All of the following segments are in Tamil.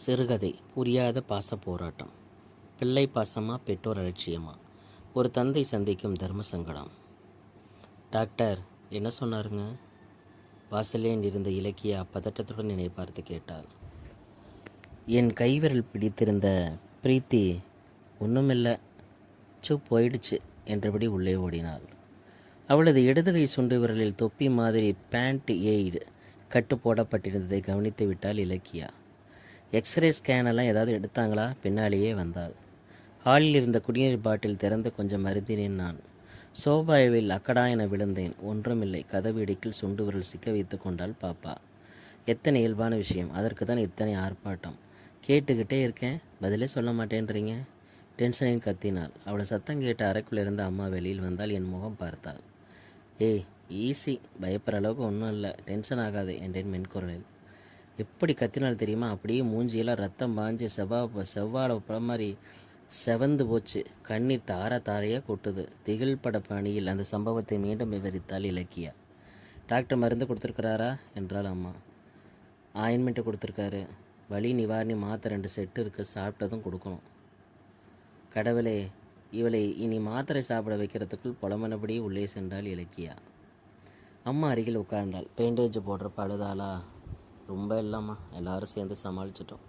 சிறுகதை புரியாத பாச போராட்டம். பிள்ளை பாசமா பெற்றோர் அலட்சியமா? ஒரு தந்தை சந்திக்கும் தர்ம சங்கடம். டாக்டர் என்ன சொன்னாருங்க? வாசலே இருந்த இலக்கியா பதட்டத்துடன் என்னை பார்த்து கேட்டாள். என் கைவிரல் பிடித்திருந்த பிரீத்தி ஒன்றுமில்லை, போயிடுச்சு என்றபடி உள்ளே ஓடினாள். அவளது இடதுகை சுண்டு விரலில் தொப்பி மாதிரி பேண்ட் எய்டு கட்டு போடப்பட்டிருந்ததை கவனித்து விட்டாள் இலக்கியா. எக்ஸ்ரே ஸ்கேனெல்லாம் ஏதாவது எடுத்தாங்களா? பின்னாலேயே வந்தாள். ஹாலில் இருந்த குடிநீர் பாட்டில் திறந்து கொஞ்சம் மருந்தினேன். நான் சோபாவில் அக்கடா என விழுந்தேன். ஒன்றுமில்லை. கதவு இடுக்கில் சுண்டு விரல் சிக்க வைத்து கொண்டாள் பாப்பா. எத்தனை இயல்பான விஷயம், அதற்கு தான் இத்தனை ஆர்ப்பாட்டம். கேட்டுக்கிட்டே இருக்கேன், பதிலே சொல்ல மாட்டேன்றீங்க. டென்ஷனில் கத்தினாள். அவளை சத்தம் கேட்ட அறைக்குள் இருந்த அம்மா வெளியில் வந்தால் என் முகம் பார்த்தாள். ஏய், ஈஸி, பயப்படுற அளவுக்கு ஒன்றும் இல்லை, டென்ஷன் ஆகாது என்றேன் மென்குரலில். எப்படி கத்தினால் தெரியுமா? அப்படியே மூஞ்சியெல்லாம் ரத்தம் பாஞ்சு செவ்வாழை படம் மாதிரி செவந்து போச்சு. கண்ணீர் தாரையாக கொட்டுது. திகில் பட பணியில் அந்த சம்பவத்தை மீண்டும் விவரித்தாள் இலக்கியா. டாக்டர் மருந்து கொடுத்துருக்கிறாரா என்றாள் அம்மா. ஆயின்மெண்ட்டு கொடுத்துருக்காரு. வலி நிவாரணி மாத்திரை 2 செட்டு இருக்குது, சாப்பிட்டதும் கொடுக்கணும். கடவுளே, இவளை இனி மாத்திரை சாப்பிட வைக்கிறதுக்குள் புலம்பனபடி உள்ளே சென்றாள் இலக்கியா. அம்மா அருகில் உட்கார்ந்தாள். பேண்டேஜ் போடுறப்ப அழுதாளா? ரொம்ப இல்லைம்மா, எல்லாரும் சேர்ந்து சமாளிச்சிட்டோம்.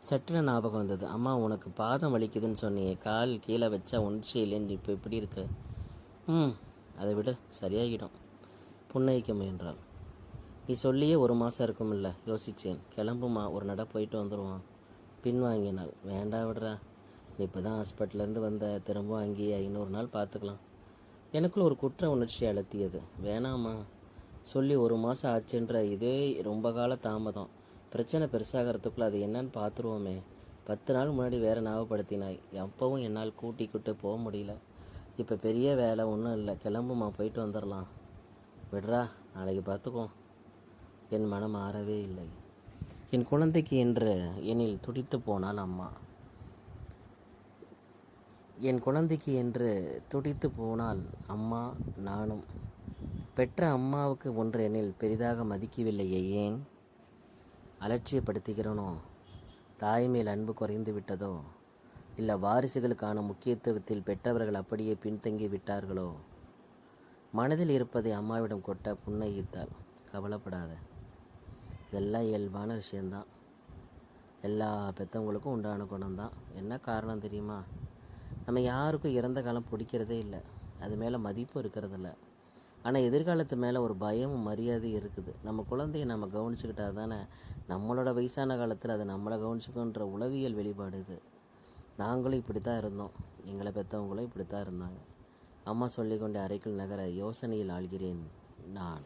சட்டுன்னு ஞாபகம் வந்தது. அம்மா, உனக்கு பாதம் வலிக்குதுன்னு சொன்னியே, கால் கீழே வச்சா ஒன்றுச்சு இல்லைன்னு இப்போ எப்படி இருக்கு? அதை விட சரியாகிடும், புன்னகைக்க முயன்றாள். நீ சொல்லியே 1 மாதம் இருக்குமில்ல? யோசித்தேன். கிளம்புமா, ஒரு நட போயிட்டு வந்துடுவான். பின்வாங்கினாள். வேண்டாம், விடுறா, நீ இப்போ தான் ஹாஸ்பிட்டலேருந்து வந்த, திரும்பவும் அங்கேயே 500 நாள் பார்த்துக்கலாம். எனக்குள்ள ஒரு குற்ற உணர்ச்சி அழுத்தியது. வேணாம்மா, சொல்லி 1 மாதம் ஆச்சுன்ற இதே ரொம்ப கால தாமதம். பிரச்சனை பெருசாகிறதுக்குள்ளே அது என்னன்னு பார்த்துருவோமே. 10 நாள் முன்னாடி வேறு ஞாபகப்படுத்தினாய். எப்பவும் என்னால் கூட்டிக்கிட்டு போக முடியல. இப்போ பெரிய வேலை ஒன்றும் இல்லை, கிளம்புமா, போயிட்டு வந்துடலாம். விடுறா, நாளைக்கு பார்த்துக்குவோம். என் மனம் ஆறவே இல்லை. என் குழந்தைக்கு என்று என்னில் துடித்து போனால் அம்மா. என் குழந்தைக்கு என்று துடித்து போனால் அம்மா. நானும் பெற்ற அம்மாவுக்கு ஒன்று என்னில் பெரிதாக மதிக்கவில்லையே. ஏன் அலட்சியப்படுத்துகிறனோ? தாய் மேல் அன்பு குறைந்து விட்டதோ? இல்லை வாரிசுகளுக்கான முக்கியத்துவத்தில் பெற்றவர்கள் அப்படியே பின்தங்கி விட்டார்களோ? மனதில் இருப்பதை அம்மாவிடம் கொட்ட புன்னகித்தாள். கவலைப்படாத, இதெல்லாம் இயல்பான விஷயந்தான். எல்லா பெற்றவங்களுக்கும் உண்டான குணம்தான். என்ன காரணம் தெரியுமா? நம்ம யாருக்கும் இறந்த காலம் பிடிக்கிறதே இல்லை, அது மேலே மதிப்பும் இருக்கிறதில்ல. ஆனால் எதிர்காலத்து மேலே ஒரு பயமும் மரியாதையும் இருக்குது. நம்ம குழந்தைய நம்ம கவனிச்சுக்கிட்டா தானே நம்மளோட வயசான காலத்தில் அது நம்மளை கவனிச்சுக்கோன்ற உளவியல் வெளிப்பாடு இது. நாங்களும் இப்படி தான் இருந்தோம், எங்களை பெற்றவங்களும் இப்படி தான் இருந்தாங்க. அம்மா சொல்லிக்கொண்டே அறைக்குள் நகர யோசனையில் ஆழ்கிறேன் நான்.